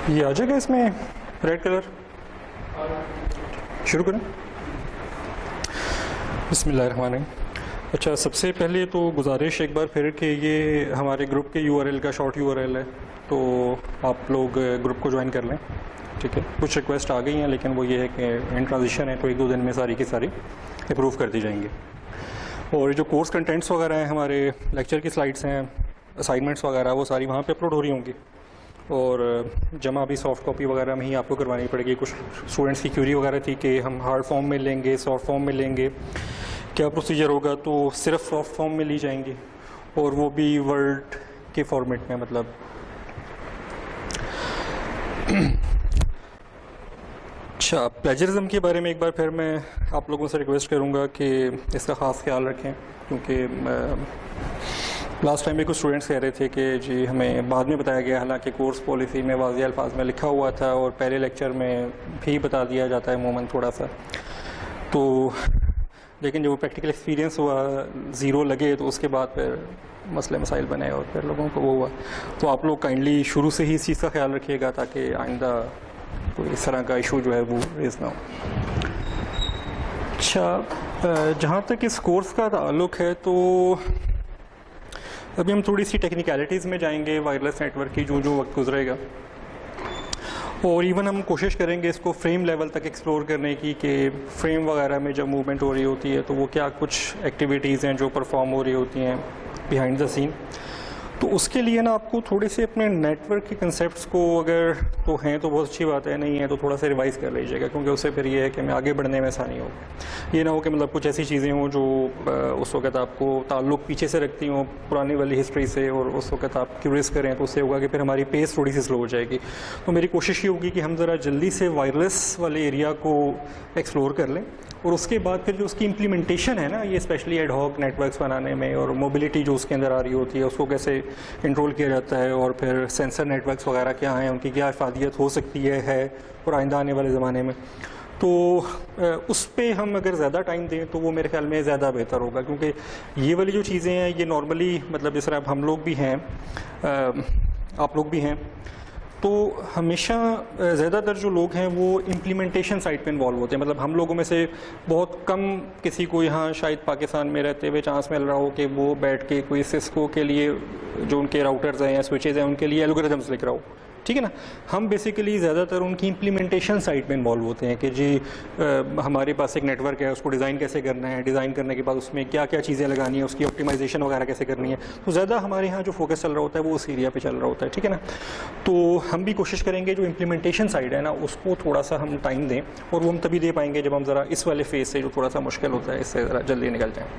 ये आ जाएगा इसमें रेड कलर। शुरू करें। बिस्मिल्लाहिर्रहमानिर्रहीम। अच्छा, सबसे पहले तो गुजारिश एक बार फिर कि ये हमारे ग्रुप के यूआरएल का शॉर्ट यूआरएल है, तो आप लोग ग्रुप को ज्वाइन कर लें। ठीक है, कुछ रिक्वेस्ट आ गई हैं लेकिन वो ये है कि इन ट्रांजिशन है तो एक दो दिन में सारी की सारी अप्रूव कर दी जाएंगी। और जो कोर्स कंटेंट्स वगैरह हैं, हमारे लेक्चर की स्लाइड्स हैं, असाइनमेंट्स वगैरह, वो सारी वहाँ पे अपलोड हो रही होंगी। और जमा भी सॉफ्ट कॉपी वगैरह में ही आपको करवानी पड़ेगी। कुछ स्टूडेंट्स की क्यूरी वगैरह थी कि हम हार्ड फॉर्म में लेंगे, सॉफ्ट फॉर्म में लेंगे, क्या प्रोसीजर होगा। तो सिर्फ सॉफ्ट फॉर्म में ली जाएंगी और वो भी वर्ड के फॉर्मेट में, मतलब अच्छा, प्लेजरिज्म के बारे में एक बार फिर मैं आप लोगों से रिक्वेस्ट करूंगा कि इसका ख़ास ख्याल रखें, क्योंकि लास्ट टाइम भी कुछ स्टूडेंट्स कह रहे थे कि जी हमें बाद में बताया गया, हालांकि कोर्स पॉलिसी में वाज़ेह अल्फाज में लिखा हुआ था और पहले लेक्चर में भी बता दिया जाता है अमूमन थोड़ा सा। तो लेकिन जब वो प्रैक्टिकल एक्सपीरियंस हुआ, ज़ीरो लगे, तो उसके बाद फिर मसले मसाइल बने और फिर लोगों को वो हुआ। तो आप लोग काइंडली शुरू से ही इस चीज़ का ख्याल रखिएगा ताकि आइंदा कोई इस तरह का इशू जो है वो रेज़ ना हो। अच्छा, जहाँ तक इस कोर्स का ताल्लुक़ है तो अभी हम थोड़ी सी टेक्निकलिटीज़ में जाएंगे वायरलेस नेटवर्क की जो वक्त गुजरेगा, और इवन हम कोशिश करेंगे इसको फ्रेम लेवल तक एक्सप्लोर करने की कि फ्रेम वगैरह में जब मूवमेंट हो रही होती है तो वो क्या कुछ एक्टिविटीज़ हैं जो परफॉर्म हो रही होती हैं बिहाइंड द सीन। तो उसके लिए ना आपको थोड़े से अपने नेटवर्क के कंसेप्ट्स को, अगर तो हैं तो बहुत अच्छी बात है, नहीं है तो थोड़ा सा रिवाइज़ कर लीजिएगा, क्योंकि उससे फिर ये है कि हमें आगे बढ़ने में आसानी हो। ये ना हो कि मतलब कुछ ऐसी चीज़ें हों जो उस वक्त आपको ताल्लुक़ पीछे से रखती हों पुरानी वाली हिस्ट्री से, और उस वक्त आप क्यूरियस करें तो उससे होगा कि फिर हमारी पेस थोड़ी सी स्लो हो जाएगी। तो मेरी कोशिश ये होगी कि हम ज़रा जल्दी से वायरलेस वाले एरिया को एक्सप्लोर कर लें, और उसके बाद फिर जो उसकी इम्प्लीमेंटेशन है ना, ये स्पेशली एड हॉक नेटवर्क्स बनाने में, और मोबिलिटी जो उसके अंदर आ रही होती है उसको कैसे कंट्रोल किया जाता है, और फिर सेंसर नेटवर्क्स वगैरह क्या हैं, उनकी क्या इफादियत हो सकती है और आइंदा आने वाले ज़माने में। तो उस पर हम अगर ज़्यादा टाइम दें तो वो मेरे ख्याल में ज़्यादा बेहतर होगा, क्योंकि ये वाली जो चीज़ें हैं ये नॉर्मली, मतलब जिस तरह हम लोग भी हैं, आप लोग भी हैं, तो हमेशा ज़्यादातर जो लोग हैं वो इम्प्लीमेंटेशन साइड पे इन्वॉल्व होते हैं। मतलब हम लोगों में से बहुत कम किसी को यहाँ शायद पाकिस्तान में रहते हुए चांस मिल रहा हो कि वो बैठ के कोई सिस्को के लिए जो उनके राउटर्स हैं या स्विचेज़ हैं उनके लिए एल्गोरिथम्स लिख रहा हो, ठीक है ना। हम बेसिकली ज़्यादातर उनकी इम्प्लीमेंटेशन साइड में इन्वॉल्व होते हैं कि जी हमारे पास एक नेटवर्क है, उसको डिज़ाइन कैसे करना है, डिज़ाइन करने के बाद उसमें क्या क्या चीज़ें लगानी है, उसकी ऑप्टिमाइजेशन वगैरह कैसे करनी है। तो ज़्यादा हमारे यहाँ जो फोकस चल रहा होता है वो उस एरिया पे चल रहा होता है, ठीक है ना। तो हम भी कोशिश करेंगे जो इम्प्लीमेंटेशन साइड है ना उसको थोड़ा सा हम टाइम दें, और वो हम तभी दे पाएंगे जब हम ज़रा इस वाले फेज़ से जो थोड़ा सा मुश्किल होता है इससे ज़रा जल्दी निकल जाएँ।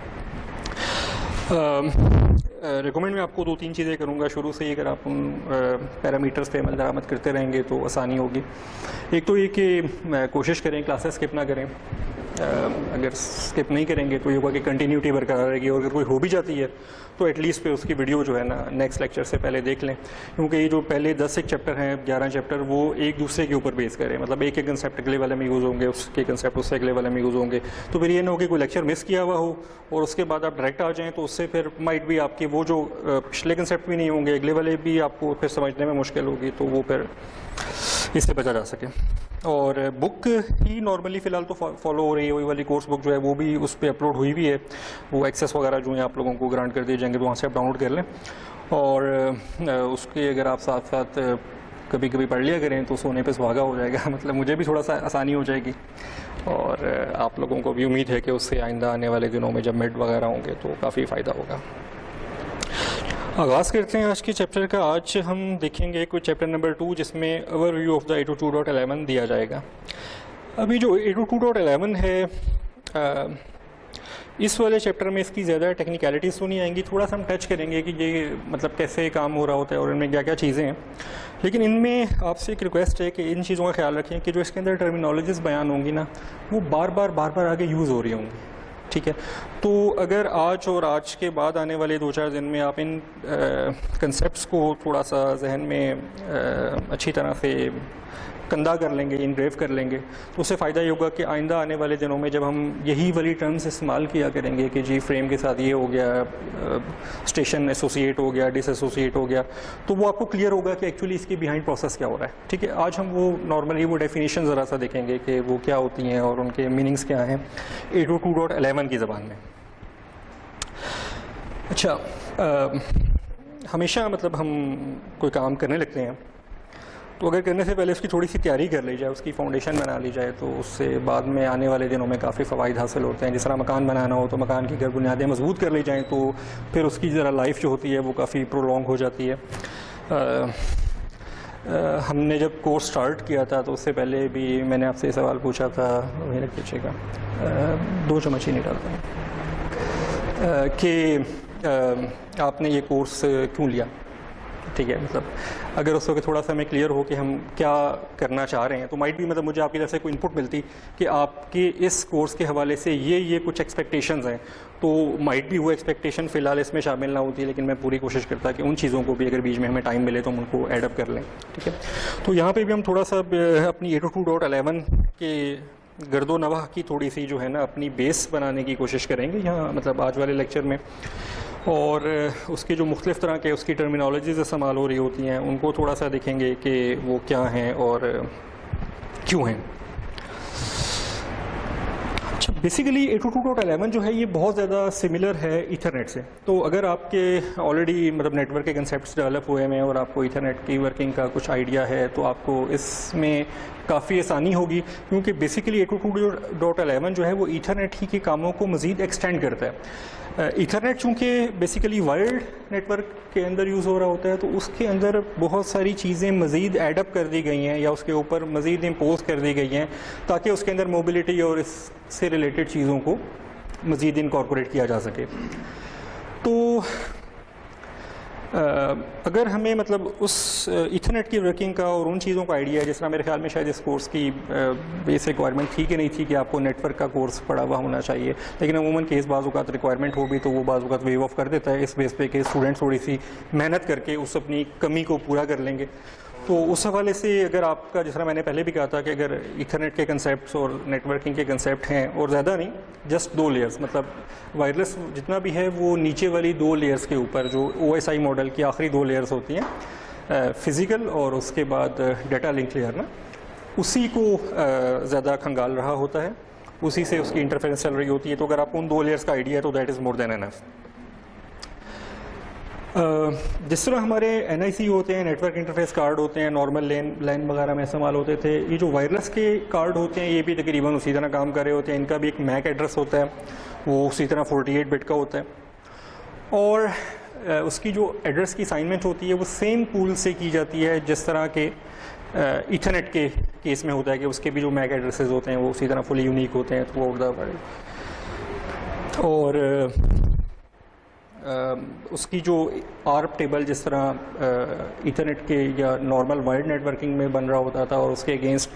रिकमेंड मैं आपको दो तीन चीज़ें करूँगा शुरू से ही, अगर आप उन पैरामीटर्स पे अमल दरामद करते रहेंगे तो आसानी होगी। एक तो ये कि कोशिश करें क्लासेस स्किप ना करें। अगर स्किप नहीं करेंगे तो ये होगा कि कंटिन्यूटी बरकरार रहेगी, और अगर कोई हो भी जाती है तो एटलीस्ट पे उसकी वीडियो जो है ना नेक्स्ट लेक्चर से पहले देख लें, क्योंकि ये जो पहले 10 एक चैप्टर हैं, 11 चैप्टर, वो एक दूसरे के ऊपर बेस करें। मतलब एक एक कंसेप्ट अगले वाले में यूज़ होंगे, उसके कंसेप्ट उससे अगले वाले में यूज़ होंगे। तो फिर ये ना हो कि कोई लेक्चर मिस किया हुआ हो और उसके बाद आप डायरेक्ट आ जाएँ, तो उससे फिर माइट भी आपके वो जो पिछले कंसेप्ट भी नहीं होंगे, अगले वाले भी आपको फिर समझने में मुश्किल होगी, तो वो फिर इससे बचा जा सके। और बुक ही नॉर्मली फ़िलहाल तो फॉलो हो रही है, वही वाली कोर्स बुक जो है वो भी उस पर अपलोड हुई भी है। वो एक्सेस वगैरह जो है आप लोगों को ग्रांट कर दिए जाएंगे, तो वहाँ से आप डाउनलोड कर लें, और उसके अगर आप साथ साथ कभी कभी पढ़ लिया करें तो सोने पे सुहागा हो जाएगा। मतलब मुझे भी थोड़ा सा आसानी हो जाएगी, और आप लोगों को भी उम्मीद है कि उससे आइंदा आने वाले दिनों में जब मिड वगैरह होंगे तो काफ़ी फ़ायदा होगा। आगाज़ करते हैं आज के चैप्टर का। आज हम देखेंगे कोई चैप्टर नंबर 2 जिसमें ओवरव्यू ऑफ द 802.11 दिया जाएगा। अभी जो 802.11 है, इस वाले चैप्टर में इसकी ज़्यादा टेक्निकलिटीज़ तो नहीं आएंगी, थोड़ा सा हम टच करेंगे कि ये मतलब कैसे काम हो रहा होता है और इनमें क्या क्या चीज़ें हैं। लेकिन इनमें आपसे एक रिक्वेस्ट है कि इन चीज़ों का ख्याल रखें कि जो इसके अंदर टर्मिनोलॉजीज़ बयान होंगी ना, वो बार बार आगे यूज़ हो रही होंगी, ठीक है। तो अगर आज और आज के बाद आने वाले 2-4 दिन में आप इन कंसेप्ट्स को थोड़ा सा जहन में अच्छी तरह से कंधा कर लेंगे, इनग्रेव कर लेंगे, तो उससे फ़ायदा ये होगा कि आइंदा आने वाले दिनों में जब हम यही वाली टर्म्स इस्तेमाल किया करेंगे कि जी फ्रेम के साथ ये हो गया, स्टेशन एसोसिएट हो गया, डिसएसोसिएट हो गया, तो वो आपको क्लियर होगा कि एक्चुअली इसके बिहाइंड प्रोसेस क्या हो रहा है। ठीक है, आज हम वो नॉर्मली वो डेफिनेशन ज़रा सा देखेंगे कि वो क्या होती हैं और उनके मीनिंग्स क्या हैं 802.11 की ज़बान में। अच्छा, हमेशा मतलब हम कोई काम करने लगते हैं तो अगर करने से पहले उसकी थोड़ी सी तैयारी कर ली जाए, उसकी फाउंडेशन बना ली जाए, तो उससे बाद में आने वाले दिनों में काफ़ी फ़वाइद हासिल होते हैं। जिस तरह मकान बनाना हो तो मकान की अगर बुनियादें मजबूत कर ली जाएँ तो फिर उसकी ज़रा लाइफ जो होती है वो काफ़ी प्रोलॉन्ग हो जाती है। हमने जब कोर्स स्टार्ट किया था तो उससे पहले भी मैंने आपसे सवाल पूछा था, मेरे पीछेगा 2 चम्मच ही नहीं डालता कि आपने ये कोर्स क्यों लिया। ठीक है, मतलब अगर उस वक्त थोड़ा सा हमें क्लियर हो कि हम क्या करना चाह रहे हैं तो माइट भी मतलब मुझे आपकी तरफ से कोई इनपुट मिलती कि आपके इस कोर्स के हवाले से ये कुछ एक्सपेक्टेशंस हैं, तो माइट भी वो एक्सपेक्टेशन फ़िलहाल इसमें शामिल ना होती, लेकिन मैं पूरी कोशिश करता कि उन चीज़ों को भी अगर बीच में हमें टाइम मिले तो हम उनको एडअप कर लें। ठीक है, तो यहाँ पर भी हम थोड़ा सा अपनी 802.11 के गर्दो नवाह की थोड़ी सी जो है ना अपनी बेस बनाने की कोशिश करेंगे यहाँ मतलब आज वाले लेक्चर में, और उसकी जो मुख्तलिफ़ तरह के उसकी टर्मिनोलॉजीज़ इस्तेमाल हो रही होती हैं उनको थोड़ा सा देखेंगे कि वो क्या हैं और क्यों हैं। अच्छा, बेसिकली 802.11 जो है ये बहुत ज़्यादा सिमिलर है ईथरनेट से। तो अगर आपके ऑलरेडी मतलब नेटवर्क के कंसेप्ट्स डेवलप हुए हैं और आपको ईथरनेट की वर्किंग का कुछ आइडिया है तो आपको इसमें काफ़ी आसानी होगी, क्योंकि बेसिकली 802.11 जो है वो ईथरनेट ही के कामों को मज़ीद एक्सटेंड करता है। ईथरनेट चूँकि बेसिकली वायर्ड नेटवर्क के अंदर यूज़ हो रहा होता है तो उसके अंदर बहुत सारी चीज़ें मज़ीद एडअप कर दी गई हैं या उसके ऊपर मज़ीद इम्पोज कर दी गई हैं ताकि उसके अंदर मोबिलिटी और इससे रिलेटेड चीज़ों को मज़ीद इनकॉर्पोरेट किया जा सके। तो अगर हमें मतलब उस ईथरनेट की वर्किंग का और उन चीज़ों का आइडिया है, जिस तरह मेरे ख्याल में शायद इस कोर्स की बेस रिक्वायरमेंट थी कि नहीं थी कि आपको नेटवर्क का कोर्स पढ़ा हुआ होना चाहिए, लेकिन अमूमन केस बाज़-औक़ात रिक्वायरमेंट हो भी तो वो बाज़-औक़ात वेव ऑफ कर देता है इस बेस पे कि स्टूडेंट्स थोड़ी सी मेहनत करके उस अपनी कमी को पूरा कर लेंगे। तो उस हवाले से अगर आपका, जिस तरह मैंने पहले भी कहा था कि अगर ईथरनेट के कंसेप्ट्स और नेटवर्किंग के कंसेप्ट हैं और ज़्यादा नहीं, जस्ट 2 लेयर्स, मतलब वायरलेस जितना भी है वो नीचे वाली 2 लेयर्स के ऊपर जो OSI मॉडल की आखिरी 2 लेयर्स होती हैं, फ़िज़िकल और उसके बाद डाटा लिंक लेयर ना, उसी को ज़्यादा खंगाल रहा होता है, उसी से उसकी इंटरफेरेंस चल रही होती है। तो अगर आपको उन 2 लेयर्स का आइडिया है तो that is more than enough. जिस तरह हमारे NIC होते हैं, नेटवर्क इंटरफेस कार्ड होते हैं, नॉर्मल लैन वगैरह में इस्तेमाल होते थे, ये जो वायरलेस के कार्ड होते हैं ये भी तकरीबन उसी तरह काम कर रहे होते हैं। इनका भी एक मैक एड्रेस होता है, वो उसी तरह 48 बिट का होता है, और उसकी जो एड्रेस की असाइनमेंट होती है वो सेम पूल से की जाती है जिस तरह के ईथरनेट के केस में होता है कि उसके भी जो मैक एड्रेसेस होते हैं वो उसी तरह फुली यूनिक होते हैं थ्रू आउट द वर्ल्ड। और उसकी जो आर्प टेबल जिस तरह ईथरनेट के या नॉर्मल वायर्ड नेटवर्किंग में बन रहा होता था और उसके अगेंस्ट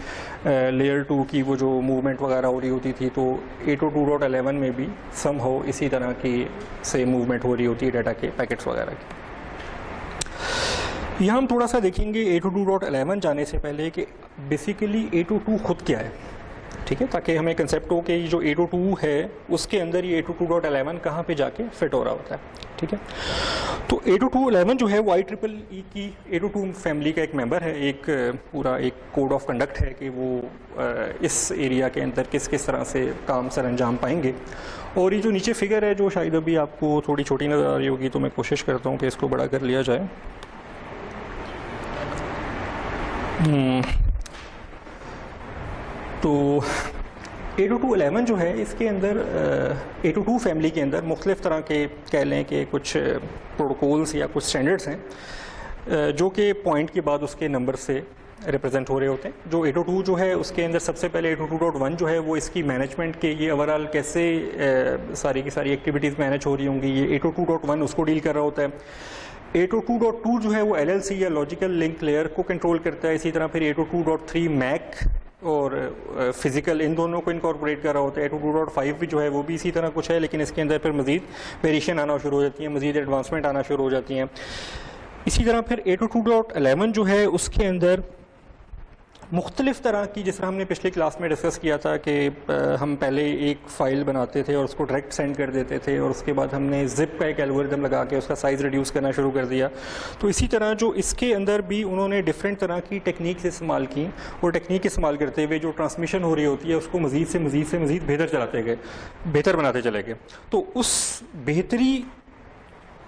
लेयर 2 की वो जो मूवमेंट वगैरह हो रही होती थी, तो 802.11 में भी समहाउ इसी तरह की से मूवमेंट हो रही होती है डाटा के पैकेट्स वगैरह की। यहाँ हम थोड़ा सा देखेंगे 802.11 जाने से पहले कि बेसिकली 802 खुद क्या है, ठीक है, ताकि हमें कंसेप्ट हो कि जो 802 है उसके अंदर ये 802.11 कहाँ पे जाके फिट हो रहा होता है। ठीक है, तो 802.11 जो है वो IEEE की 802 फैमिली का एक मेंबर है, एक पूरा एक कोड ऑफ कंडक्ट है कि वो इस एरिया के अंदर किस किस तरह से काम सर अंजाम पाएंगे। और ये जो नीचे फिगर है जो शायद अभी आपको थोड़ी छोटी नज़र आ रही होगी, तो मैं कोशिश करता हूँ कि इसको बड़ा कर लिया जाए। तो 802.11 जो है इसके अंदर 802 फैमिली के अंदर मुख्तलिफ़ तरह के कह लें कि कुछ प्रोटोकॉल्स या कुछ स्टैंडर्ड्स हैं जो कि पॉइंट के बाद उसके नंबर से रिप्रेजेंट हो रहे होते हैं। जो 802 जो है उसके अंदर सबसे पहले 802.1 जो है वो इसकी मैनेजमेंट के ये ओवरऑल कैसे सारी की सारी एक्टिविटीज़ मैनेज हो रही होंगी, ये 802.1 उसको डील कर रहा होता है। 802.2 जो है वो LLC या लॉजिकल लिंक लेयर को कंट्रोल करता है। इसी तरह फिर 802.3 मैक और फिज़िकल इन दोनों को इनकॉर्पोरेट कर रहा होता है। 802.5 भी जो है वो भी इसी तरह कुछ है, लेकिन इसके अंदर फिर मज़ीद वेरिएशन आना शुरू हो जाती है, मज़ीद एडवांसमेंट आना शुरू हो जाती हैं। इसी तरह फिर 802.11 जो है उसके अंदर मुख्तलिफ़ तरह की, जिस तरह हमने पिछली क्लास में डिस्कस किया था कि हम पहले एक फ़ाइल बनाते थे और उसको डायरेक्ट सेंड कर देते थे और उसके बाद हमने ज़िप का एक एल्गोरिदम लगा के उसका साइज़ रिड्यूस करना शुरू कर दिया। तो इसी तरह जो इसके अंदर भी उन्होंने डिफरेंट तरह की टेक्निक्स इस्तेमाल की और टेक्निक इस्तेमाल करते हुए जो ट्रांसमिशन हो रही होती है उसको मज़ीद से मज़ीद बेहतर बनाते चले गए। तो उस बेहतरी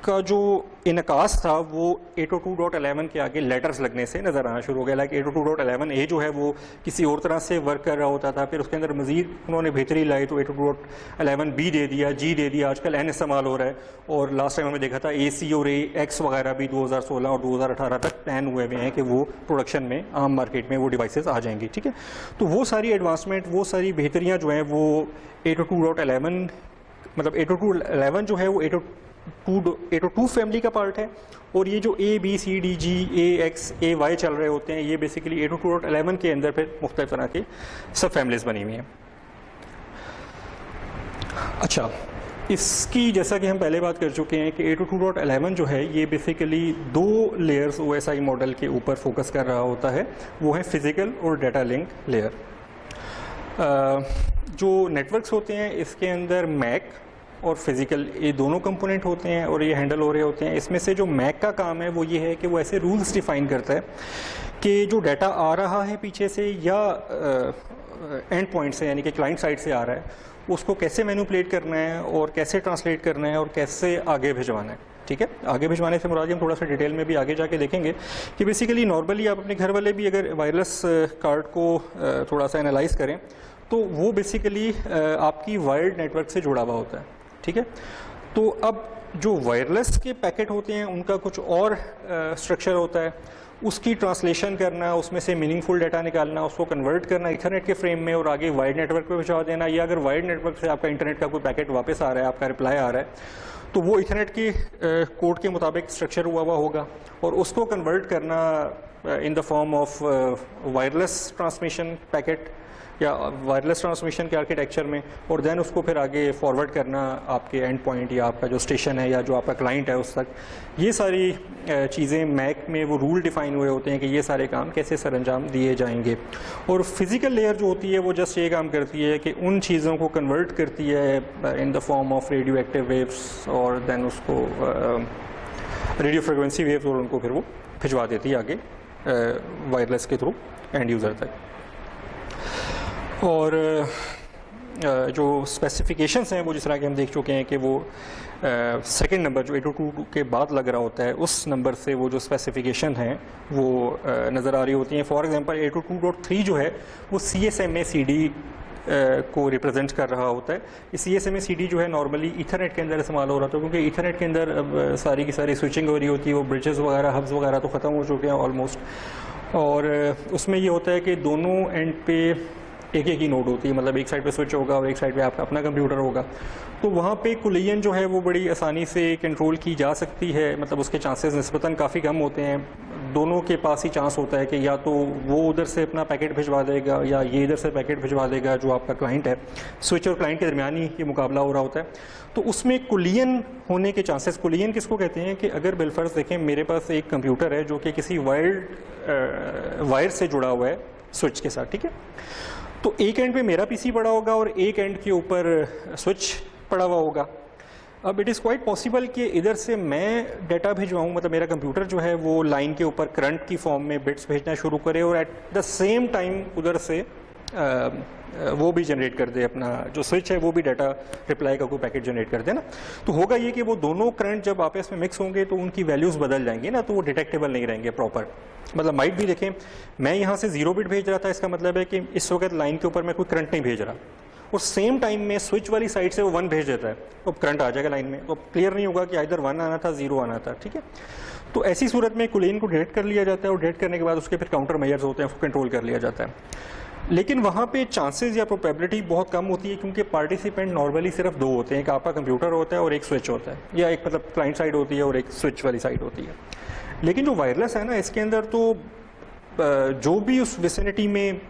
का जो इनकास था वो 802.11 के आगे लेटर्स लगने से नज़र आना शुरू हो गया। लाइक 802.11a जो है वो किसी और तरह से वर्क कर रहा होता था, फिर उसके अंदर मज़ीद उन्होंने बेहतरी लाई तो 802.11b दे दिया, G दे दिया, आजकल N इस्तेमाल हो रहा है। और लास्ट टाइम हमने देखा था AC और AX वगैरह भी 2016 और 2018 तक प्लान हुए हुए हैं कि वो प्रोडक्शन में आम मार्केट में वो डिवाइसेस आ जाएंगी। ठीक है, तो वो सारी एडवांसमेंट, वो सारी बेहतरियाँ जो हैं वो 802.11 मतलब 802.11 जो है वो 802 फैमिली का पार्ट है। और ये जो A B C D G A X A Y चल रहे होते हैं ये बेसिकली 802.11 के अंदर फिर मुख्तलिफ तरह के सब फैमिलीज बनी हुई हैं। अच्छा, इसकी जैसा कि हम पहले बात कर चुके हैं कि 802.11 जो है ये बेसिकली 2 लेयर्स OSI मॉडल के ऊपर फोकस कर रहा होता है, वो है फिज़िकल और डाटा लिंक लेयर। जो नेटवर्क्स होते हैं इसके अंदर मैक और फिज़िकल ये दोनों कंपोनेंट होते हैं और ये हैंडल हो रहे होते हैं। इसमें से जो मैक का काम है वो ये है कि वो ऐसे रूल्स डिफ़ाइन करता है कि जो डाटा आ रहा है पीछे से या एंड पॉइंट से यानी कि क्लाइंट साइड से आ रहा है उसको कैसे मैनिपुलेट करना है और कैसे ट्रांसलेट करना है और कैसे आगे भिजवाना है। ठीक है, आगे भिजवाने से मुराद हम थोड़ा सा डिटेल में भी आगे जाके देखेंगे कि बेसिकली नॉर्मली आप अपने घर वाले भी अगर वायरलेस कार्ड को थोड़ा सा एनालाइज करें तो वो बेसिकली आपकी वायर्ड नेटवर्क से जुड़ा हुआ होता है। ठीक है, तो अब जो वायरलेस के पैकेट होते हैं उनका कुछ और स्ट्रक्चर होता है, उसकी ट्रांसलेशन करना, उसमें से मीनिंगफुल डाटा निकालना, उसको कन्वर्ट करना ईथरनेट के फ्रेम में और आगे वायर्ड नेटवर्क पे भिजवा देना, या अगर वायर्ड नेटवर्क से आपका इंटरनेट का कोई पैकेट वापस आ रहा है, आपका रिप्लाई आ रहा है तो वो ईथरनेट के कोड के मुताबिक स्ट्रक्चर हुआ होगा और उसको कन्वर्ट करना in the form of wireless transmission packet या वायरलेस ट्रांसमिशन के आर्किटेक्चर में, और देन उसको फिर आगे फॉरवर्ड करना आपके एंड पॉइंट या आपका जो स्टेशन है या जो आपका क्लाइंट है उस तक। ये सारी चीज़ें मैक में वो रूल डिफ़ाइन हुए होते हैं कि ये सारे काम कैसे सरअंजाम दिए जाएंगे। और फिज़िकल लेयर जो होती है वो जस्ट ये काम करती है कि उन चीज़ों को कन्वर्ट करती है in the form of radio active waves और देन उसको रेडियो फ्रिक्वेंसी वेव्स और उनको फिर वो भिजवा देती है आगे वायरलेस के थ्रू एंड यूज़र तक। और जो स्पेसिफिकेशंस हैं वो जिस तरह के हम देख चुके हैं कि वो सेकंड नंबर जो 802 के बाद लग रहा होता है उस नंबर से वो जो स्पेसिफिकेशन हैं वो नज़र आ रही होती हैं। फॉर एग्जांपल 802.3 जो है वो CSMA CD को रिप्रेजेंट कर रहा होता है। इस CSMA CD जो है नॉर्मली ईथरनेट के अंदर इस्तेमाल हो रहा था क्योंकि ईथरनेट के अंदर अब सारी की सारी स्विचिंग हो रही होती है, वो ब्रिजेस वगैरह हब्स वगैरह तो ख़त्म हो चुके हैं ऑलमोस्ट, और उसमें ये होता है कि दोनों एंड पे एक ही नोड होती है, मतलब एक साइड पे स्विच होगा और एक साइड पे आपका अपना कंप्यूटर होगा। तो वहाँ पे कुलियन जो है वो बड़ी आसानी से कंट्रोल की जा सकती है, मतलब उसके चांसेस निस्बतन काफ़ी कम होते हैं। दोनों के पास ही चांस होता है कि या तो वो उधर से अपना पैकेट भिजवा देगा या ये इधर से पैकेट भिजवा देगा जो आपका क्लाइंट है। स्विच और क्लाइंट के दरमियान ही ये मुकाबला हो रहा होता है। तो उसमें कुलियन होने के चांसेस, कुलियन किसको कहते हैं कि अगर बिलफर्ज देखें मेरे पास एक कंप्यूटर है जो कि किसी वायर से जुड़ा हुआ है स्विच के साथ, ठीक है, तो एक एंड पे मेरा पीसी पड़ा होगा और एक एंड के ऊपर स्विच पड़ा हुआ होगा। अब इट इज़ क्वाइट पॉसिबल कि इधर से मैं डाटा भिजवाऊँ, मतलब मेरा कंप्यूटर जो है वो लाइन के ऊपर करंट की फॉर्म में बिट्स भेजना शुरू करे और एट द सेम टाइम उधर से वो भी जनरेट कर दे, अपना जो स्विच है वो भी डाटा रिप्लाई का कोई पैकेट जनरेट कर दे ना। तो होगा ये कि वो दोनों करंट जब आपस में मिक्स होंगे तो उनकी वैल्यूज़ बदल जाएंगी ना, तो वो डिटेक्टेबल नहीं रहेंगे प्रॉपर। मतलब माइट भी देखें मैं यहाँ से 0 बिट भेज रहा था, इसका मतलब है कि इस वक्त लाइन के ऊपर मैं कोई करंट नहीं भेज रहा, और सेम टाइम में स्विच वाली साइड से वो 1 भेज देता है तो करंट आ जाएगा लाइन में, तो क्लियर नहीं होगा कि इधर 1 आना था 0 आना था। ठीक है, तो ऐसी सूरत में कुलियन को डिटेक्ट कर लिया जाता है और डिटेक्ट करने के बाद उसके फिर काउंटर मेजर्स होते हैं, उसको कंट्रोल कर लिया जाता है। लेकिन वहाँ पे चांसेस या प्रोबेबिलिटी बहुत कम होती है क्योंकि पार्टिसिपेंट नॉर्मली सिर्फ 2 होते हैं, एक आपका कंप्यूटर होता है और एक स्विच होता है, या एक मतलब क्लाइंट साइड होती है और एक स्विच वाली साइड होती है। लेकिन जो वायरलेस है ना, इसके अंदर तो जो भी उस विसिनिटी में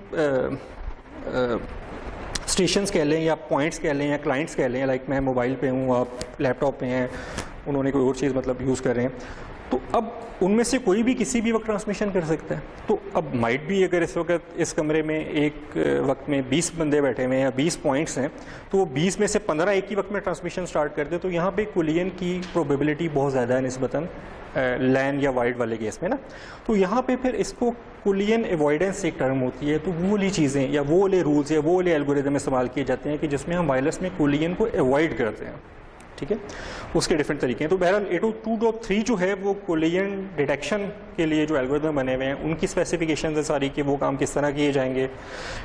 स्टेशंस कह लें या पॉइंट्स कह लें या क्लाइंट्स कह लें, लाइक मैं मोबाइल पे हूँ, आप लैपटॉप पे हैं, उन्होंने कोई और चीज़ मतलब यूज़ कर रहे हैं, तो अब उनमें से कोई भी किसी भी वक्त ट्रांसमिशन कर सकता है। तो अब माइट भी अगर इस वक्त इस कमरे में एक वक्त में 20 बंदे बैठे हुए हैं या 20 पॉइंट्स हैं, तो वो 20 में से 15 एक ही वक्त में ट्रांसमिशन स्टार्ट करते, तो यहाँ पे कोलिजन की प्रोबेबिलिटी बहुत ज़्यादा है निस्बतन लैन या वाइड वाले केस में ना। तो यहाँ पे फिर इसको कोलिजन अवॉइडेंस एक टर्म होती है। तो वो वाली चीज़ें या वो वाले रूल्स या वो वाले एल्गोरिदम इस्तेमाल किए जाते हैं कि जिसमें हम वायरलेस में कोलिजन को अवॉइड करते हैं, ठीक है। उसके डिफरेंट तरीके हैं। तो बहरहाल 802.3 जो है वो कोलिजन डिटेक्शन के लिए जो एल्गोरिदम बने हुए हैं उनकी स्पेसिफिकेशन है सारी कि वो काम किस तरह किए जाएंगे।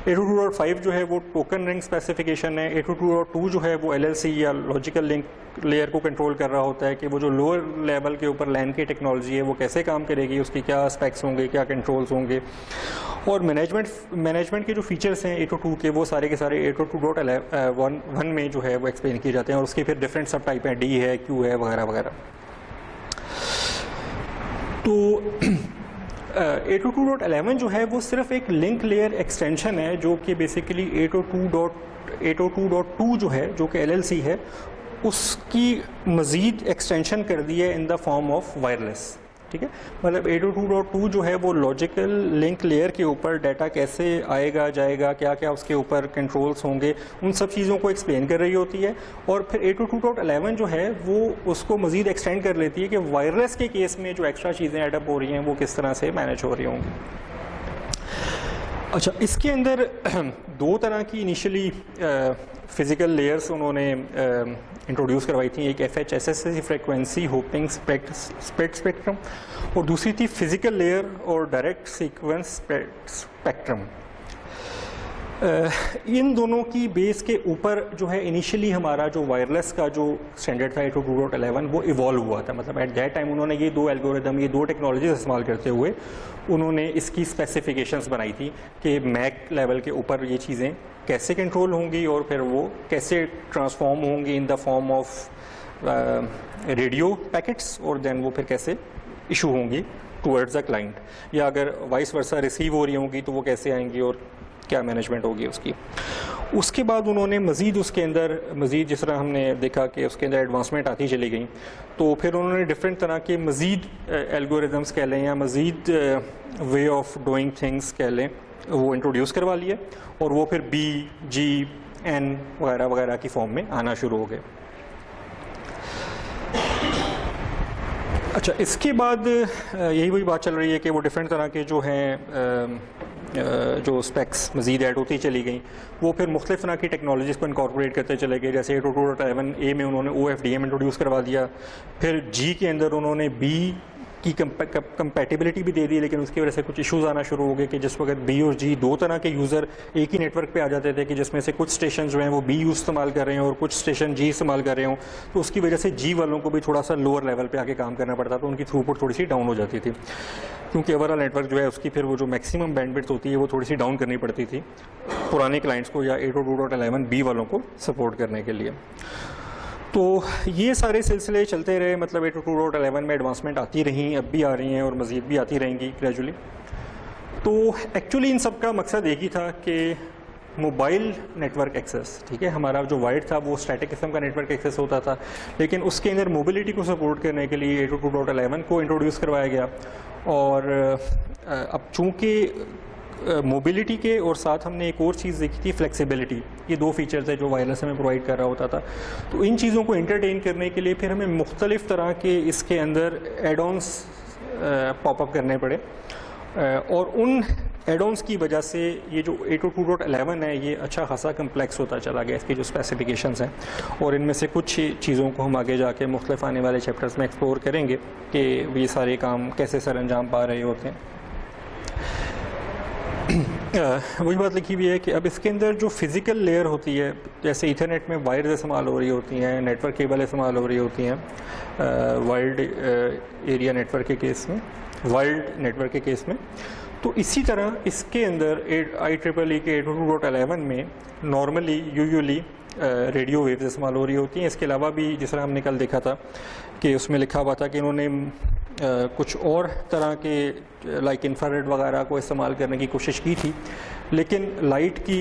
802.5 जो है वो टोकन रिंग स्पेसिफिकेशन है। 802.2 जो है वो LLC या लॉजिकल लिंक लेयर को कंट्रोल कर रहा होता है कि वो जो लोअर लेवल के ऊपर लैन की टेक्नोलॉजी है वो कैसे काम करेगी, उसकी क्या स्पेक्स होंगे, क्या कंट्रोल्स होंगे। और मैनेजमेंट के जो फीचर्स हैं 802 के वो सारे के सारे 802.1 में जो है वो एक्सप्लेन किए जाते हैं। और उसके फिर डिफरेंट सब टाइप हैं, D है, Q है, वगैरह वगैरह। तो 802.11 जो है वो सिर्फ एक लिंक लेयर एक्सटेंशन है जो कि बेसिकली 802.2 जो है जो कि LLC है उसकी मज़ीद एक्सटेंशन कर दी है in the form of wireless, ठीक है। मतलब 802.2 जो है वो लॉजिकल लिंक लेयर के ऊपर डाटा कैसे आएगा जाएगा, क्या क्या उसके ऊपर कंट्रोल्स होंगे, उन सब चीज़ों को एक्सप्लेन कर रही होती है। और फिर 802.11 जो है वो उसको मज़ीद एक्सटेंड कर लेती है कि वायरलेस के केस में जो एक्स्ट्रा चीज़ें एडअप हो रही हैं वो किस तरह से मैनेज हो रही होंगी। अच्छा, इसके अंदर दो तरह की इनिशियली फ़िज़िकल लेयर्स उन्होंने इंट्रोड्यूस करवाई थी। एक FHSS frequency hopping spread spectrum और दूसरी थी फ़िज़िकल लेयर और डायरेक्ट सीक्वेंस स्पेक्ट्रम। इन दोनों की बेस के ऊपर जो है इनिशियली हमारा जो वायरलेस का जो स्टैंडर्ड था 802.11 वो इवॉल्व हुआ था। मतलब एट दैट टाइम उन्होंने ये दो एल्गोरिदम, ये दो टेक्नोलॉजीज इस्तेमाल करते हुए उन्होंने इसकी स्पेसिफिकेशंस बनाई थी कि मैक लेवल के ऊपर ये चीज़ें कैसे कंट्रोल होंगी और फिर वो कैसे ट्रांसफॉर्म होंगी in the form of radio packets और देन वो फिर कैसे इशू होंगी टूवर्ड्स द क्लाइंट, या अगर वाइस वर्सा रिसीव हो रही होंगी तो वो कैसे आएंगी और क्या मैनेजमेंट होगी उसकी। उसके बाद उन्होंने मज़ीद उसके अंदर मज़ीद जिस तरह हमने देखा कि उसके अंदर एडवांसमेंट आती चली गई, तो फिर उन्होंने डिफरेंट तरह के मज़ीद एल्गोरिदम्स कह लें या मज़ीद वे ऑफ डूइंग थिंग्स कह लें वो इंट्रोड्यूस करवा लिए और वो फिर B, G, N वगैरह वगैरह की फॉर्म में आना शुरू हो गए। अच्छा, इसके बाद यही वही बात चल रही है कि वो डिफरेंट तरह के जो हैं जो स्पेक्स मज़ीद ऐड होती चली गई, वो फिर मुख्तलिफ तरह की टेक्नोलॉजीज़ को इनकॉर्पोरेट करते चले गए। जैसे 802.11a में उन्होंने OFDM इंट्रोड्यूस करवा दिया, फिर G के अंदर उन्होंने B की कंपैटिबिलिटी भी दे दी, लेकिन उसकी वजह से कुछ इश्यूज़ आना शुरू हो गए कि जिस वक्त B और G दो तरह के यूज़र एक ही नेटवर्क पे आ जाते थे कि जिसमें से कुछ स्टेशन जो हैं वो B इस्तेमाल कर रहे हैं और कुछ स्टेशन G इस्तेमाल कर रहे हों, तो उसकी वजह से G वालों को भी थोड़ा सा लोअर लेवल पे आके काम करना पड़ता था, तो उनकी थ्रूपुट थोड़ी सी डाउन हो जाती थी, क्योंकि ओवरऑल नेटवर्क जो है उसकी फिर वो जो मैक्सिमम बैंडविड्थ होती है वो थोड़ी सी डाउन करनी पड़ती थी पुराने क्लाइंट्स को या 802.11b वालों को सपोर्ट करने के लिए। तो ये सारे सिलसिले चलते रहे, मतलब 802.11 में एडवांसमेंट आती रही, अब भी आ रही हैं और मज़ीद भी आती रहेंगी ग्रेजुअली। तो एक्चुअली इन सब का मकसद एक ही था कि मोबाइल नेटवर्क एक्सेस, ठीक है, हमारा जो वाइड था वो स्टैटिक किस्म का नेटवर्क एक्सेस होता था, लेकिन उसके अंदर मोबिलिटी को सपोर्ट करने के लिए 802.11 को इंट्रोड्यूस करवाया गया। और अब चूँकि मोबिलिटी के और साथ हमने एक और चीज़ देखी थी फ्लेक्सिबिलिटी, ये दो फीचर्स है जो वायरलेस हमें प्रोवाइड कर रहा होता था। तो इन चीज़ों को इंटरटेन करने के लिए फिर हमें मुख्तलिफ़ तरह के इसके अंदर एड-ऑन्स पॉपअप करने पड़े, और उन एड-ऑन्स की वजह से ये जो 802.11 है ये अच्छा खासा कम्प्लेक्स होता चला गया, इसकी जो स्पेसिफिकेशंस हैं। और इनमें से कुछ चीज़ों को हम आगे जाके मुख्तलिफ आने वाले चैप्टर्स में एक्सप्लोर करेंगे कि ये सारे काम कैसे सर अंजाम पा रहे होते हैं। वही बात लिखी हुई है कि अब इसके अंदर जो फिज़िकल लेयर होती है, जैसे ईथरनेट में वायर्स इस्तेमाल हो रही होती हैं, नेटवर्क केबल इस्तेमाल हो रही होती हैं वाइल्ड एरिया नेटवर्क के केस में, वाइल्ड नेटवर्क के केस में, तो इसी तरह इसके अंदर IEEE के 802.11 में नॉर्मली यूजुअली रेडियो वेव्स इस्तेमाल हो रही होती हैं। इसके अलावा भी जिस तरह हमने कल देखा था कि उसमें लिखा हुआ था कि इन्होंने कुछ और तरह के लाइक इंफ्रारेड वगैरह को इस्तेमाल करने की कोशिश की थी, लेकिन लाइट की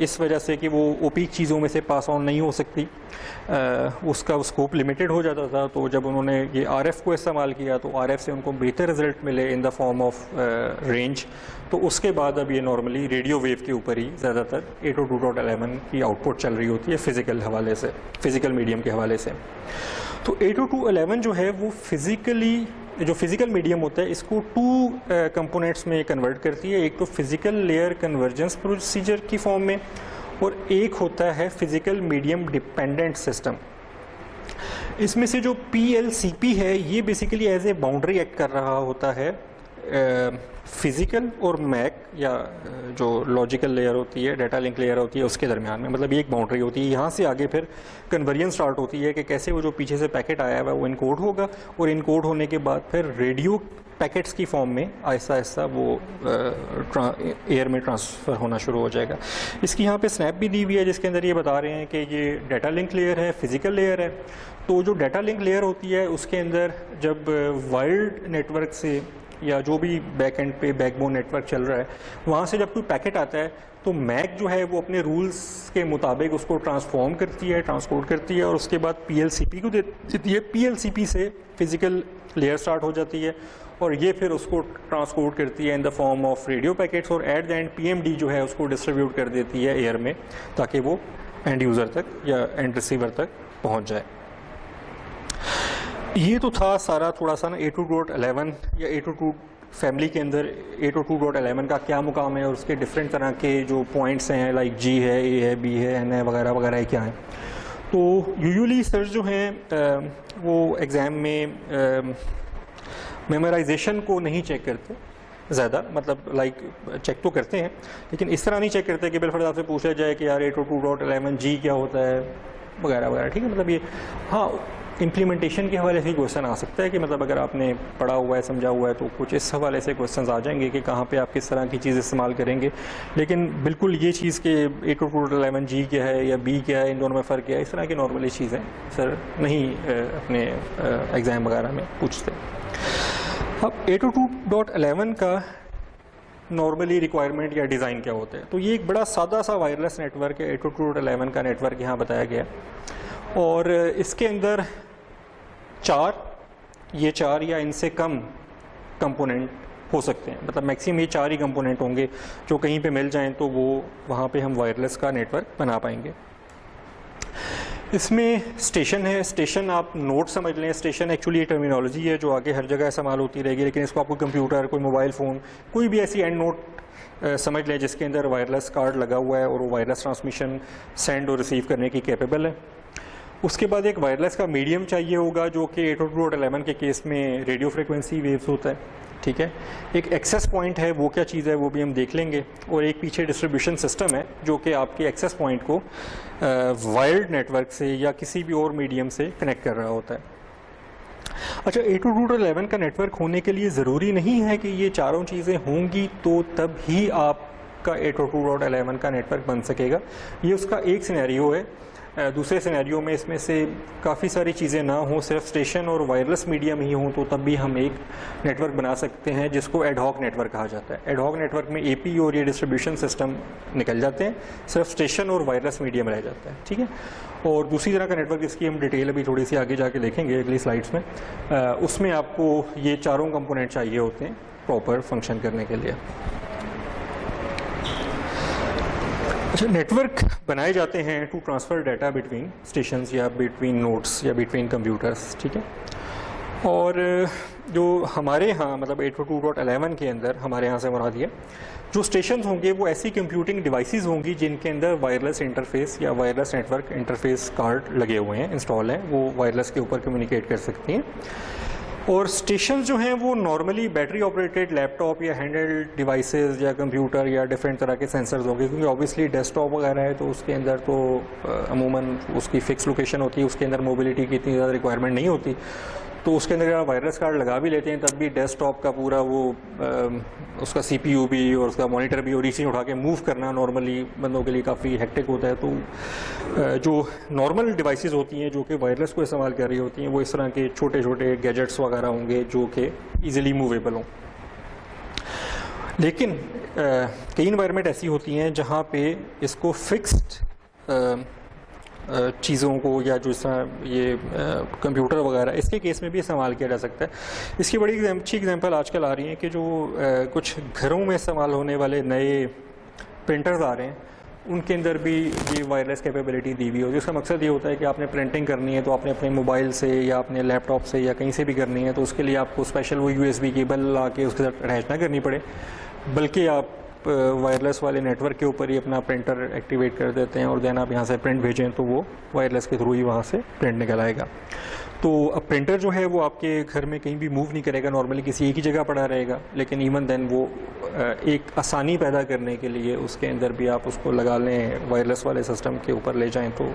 इस वजह से कि वो ओपीक चीज़ों में से पास ऑन नहीं हो सकती, उसका स्कोप लिमिटेड हो जाता था। तो जब उन्होंने ये आरएफ को इस्तेमाल किया तो आरएफ से उनको बेहतर रिजल्ट मिले in the form of range. तो उसके बाद अब ये नॉर्मली रेडियो वेव के ऊपर ही ज़्यादातर 802.11 की आउटपुट चल रही होती है फिज़िकल हवाले से, फिज़िकल मीडियम के हवाले से। तो 802.11 जो है वो जो फिज़िकल मीडियम होता है इसको 2 कंपोनेंट्स में कन्वर्ट करती है। एक तो फिज़िकल लेयर कन्वर्जेंस प्रोसीजर की फॉर्म में, और एक होता है फिज़िकल मीडियम डिपेंडेंट सिस्टम। इसमें से जो PLCP है ये basically as a boundary act कर रहा होता है फिज़िकल और मैक या जो लॉजिकल लेयर होती है, डाटा लिंक लेयर होती है, उसके दरमियान में। मतलब ये एक बाउंड्री होती है। यहाँ से आगे फिर कन्वर्जन स्टार्ट होती है कि कैसे वो जो पीछे से पैकेट आया हुआ है वो इनकोड होगा, और इनकोड होने के बाद फिर रेडियो पैकेट्स की फॉर्म में आहिस्ता आहिस्ता वो एयर में ट्रांसफ़र होना शुरू हो जाएगा। इसकी यहाँ पे स्नैप भी दी हुई है जिसके अंदर ये बता रहे हैं कि ये डाटा लिंक लेयर है, फिज़िकल लेयर है। तो जो डाटा लिंक लेयर होती है उसके अंदर जब वायर्ड नेटवर्क से या जो भी बैक एंड पे बैकबोन नेटवर्क चल रहा है वहाँ से जब कोई पैकेट आता है तो मैक जो है वो अपने रूल्स के मुताबिक उसको ट्रांसफॉर्म करती है, ट्रांसकोड करती है, और उसके बाद PLCP को देती है। PLCP से फिज़िकल लेयर स्टार्ट हो जाती है और ये फिर उसको ट्रांसकोड करती है in the form of radio packets, और एट द एंड PMD जो है उसको डिस्ट्रीब्यूट कर देती है एयर में ताकि वो एंड यूज़र तक या एंड रिसीवर तक पहुँच जाए। ये तो था सारा थोड़ा सा ना 802.11 या 802 फैमिली के अंदर 802.11 का क्या मुकाम है और उसके डिफरेंट तरह के जो पॉइंट्स हैं लाइक G है, A है, B है, N है वगैरह वगैरह क्या है। तो यूजुअली सर जो हैं वो एग्ज़ाम में मेमोराइजेशन को नहीं चेक करते ज़्यादा, मतलब लाइक चेक तो करते हैं लेकिन इस तरह नहीं चेक करते कि बिलफर्ज आपसे पूछा जाए कि यार 802.11 G क्या होता है वगैरह वगैरह, ठीक है। मतलब ये हाँ इम्प्लीमेंटेशन के हवाले से क्वेश्चन आ सकता है कि मतलब अगर आपने पढ़ा हुआ है, समझा हुआ है, तो कुछ इस हवाले से क्वेश्चंस आ जाएंगे कि कहाँ पे आप किस तरह की चीज़ इस्तेमाल करेंगे। लेकिन बिल्कुल ये चीज़ कि 802.11 G क्या है या B क्या है, इन दोनों में फ़र्क क्या है, इस तरह की नॉर्मली चीज़ें सर नहीं अपने एग्ज़ाम वगैरह में पूछते। अब 802.11 का नॉर्मली रिक्वायरमेंट या डिज़ाइन क्या होता है, तो ये एक बड़ा सादा सा वायरलेस नेटवर्क है। 802.11 का नेटवर्क यहाँ बताया गया और इसके अंदर 4 या इनसे कम कंपोनेंट हो सकते हैं। मतलब मैक्सिमम ये 4 ही कंपोनेंट होंगे जो कहीं पे मिल जाएं तो वो वहाँ पे हम वायरलेस का नेटवर्क बना पाएंगे। इसमें स्टेशन है, स्टेशन आप नोड समझ लें। स्टेशन एक्चुअली ये टर्मिनोलॉजी है जो आगे हर जगह इस्तेमाल होती रहेगी, लेकिन इसको आपको कंप्यूटर, कोई मोबाइल फ़ोन, कोई भी ऐसी एंड नोड समझ लें जिसके अंदर वायरलेस कार्ड लगा हुआ है और वो वायरलेस ट्रांसमिशन सेंड और रिसीव करने की कैपेबल है। उसके बाद एक वायरलेस का मीडियम चाहिए होगा जो कि 802.11 के केस में रेडियो फ्रिक्वेंसी वेव्स होता है, ठीक है। एक एक्सेस पॉइंट है, वो क्या चीज़ है वो भी हम देख लेंगे, और एक पीछे डिस्ट्रीब्यूशन सिस्टम है जो कि आपके एक्सेस पॉइंट को वायर्ड नेटवर्क से या किसी भी और मीडियम से कनेक्ट कर रहा होता है। अच्छा, 802.11 का नेटवर्क होने के लिए ज़रूरी नहीं है कि ये चारों चीज़ें होंगी तो तब ही आपका 802.11 का नेटवर्क बन सकेगा। ये उसका एक सिनेरियो है। दूसरे सिनेरियो में इसमें से काफ़ी सारी चीज़ें ना हों, सिर्फ स्टेशन और वायरलेस मीडियम ही हों, तो तब भी हम एक नेटवर्क बना सकते हैं जिसको एडहॉक नेटवर्क कहा जाता है। एडहॉक नेटवर्क में AP और ये डिस्ट्रीब्यूशन सिस्टम निकल जाते हैं, सिर्फ स्टेशन और वायरलेस मीडियम रह जाता है, ठीक है। और दूसरी तरह का नेटवर्क जिसकी हम डिटेल अभी थोड़ी सी आगे जाके देखेंगे अगली स्लाइड्स में, उसमें आपको ये चारों कंपोनेंट चाहिए होते हैं प्रॉपर फंक्शन करने के लिए। अच्छा, नेटवर्क बनाए जाते हैं to transfer data between stations या बिटवीन नोड्स या बिटवीन कंप्यूटर्स, ठीक है। और जो हमारे यहाँ मतलब 802.11 के अंदर हमारे यहाँ से मुराद है जो स्टेशन होंगे वो ऐसी कंप्यूटिंग डिवाइसेस होंगी जिनके अंदर वायरलेस इंटरफेस या वायरलेस नेटवर्क इंटरफेस कार्ड लगे हुए हैं, इंस्टॉल हैं, वो वायरलेस के ऊपर कम्युनिकेट कर सकती हैं। और स्टेशन जो हैं वो नॉर्मली बैटरी ऑपरेटेड लैपटॉप या हैंडहेल्ड डिवाइसेस या कंप्यूटर या डिफरेंट तरह के सेंसर्स होंगे, क्योंकि ऑब्वियसली डेस्कटॉप वगैरह है तो उसके अंदर तो अमूमन उसकी फ़िक्स लोकेशन होती है, उसके अंदर मोबिलिटी की इतनी ज़्यादा रिक्वायरमेंट नहीं होती। तो उसके अंदर अगर आप वायरलेस कार्ड लगा भी लेते हैं तब भी डेस्कटॉप का पूरा वो उसका CPU भी और उसका मॉनिटर भी और इसी उठा के मूव करना नॉर्मली बंदों के लिए काफ़ी हेक्टिक होता है। तो जो नॉर्मल डिवाइसेस होती हैं जो कि वायरलेस को इस्तेमाल कर रही होती हैं वो इस तरह के छोटे छोटे गैजेट्स वगैरह होंगे जो कि ईज़िली मूवेबल हों। लेकिन कई इन्वायरमेंट ऐसी होती हैं जहाँ पे इसको फिक्स्ड चीज़ों को या जो ये कंप्यूटर वगैरह इसके केस में भी इस्तेमाल किया जा सकता है। इसकी बड़ी अच्छी एग्जांपल आजकल आ रही है कि जो कुछ घरों में इस्तेमाल होने वाले नए प्रिंटर्स आ रहे हैं उनके अंदर भी ये वायरलेस कैपेबिलिटी दी हुई होती है। उसका मकसद ये होता है कि आपने प्रिंटिंग करनी है तो आपने अपने मोबाइल से या अपने लैपटॉप से या कहीं से भी करनी है तो उसके लिए आपको स्पेशल वो USB केबल ला के उसके साथ अटैच ना करनी पड़े, बल्कि आप वायरलेस वाले नेटवर्क के ऊपर ही अपना प्रिंटर एक्टिवेट कर देते हैं और देन आप यहाँ से प्रिंट भेजें तो वो वायरलेस के थ्रू ही वहाँ से प्रिंट निकल आएगा। तो अब प्रिंटर जो है वो आपके घर में कहीं भी मूव नहीं करेगा, नॉर्मली किसी एक ही जगह पड़ा रहेगा, लेकिन इवन देन वो एक आसानी पैदा करने के लिए उसके अंदर भी आप उसको लगा लें वायरलेस वाले सिस्टम के ऊपर ले जाएँ तो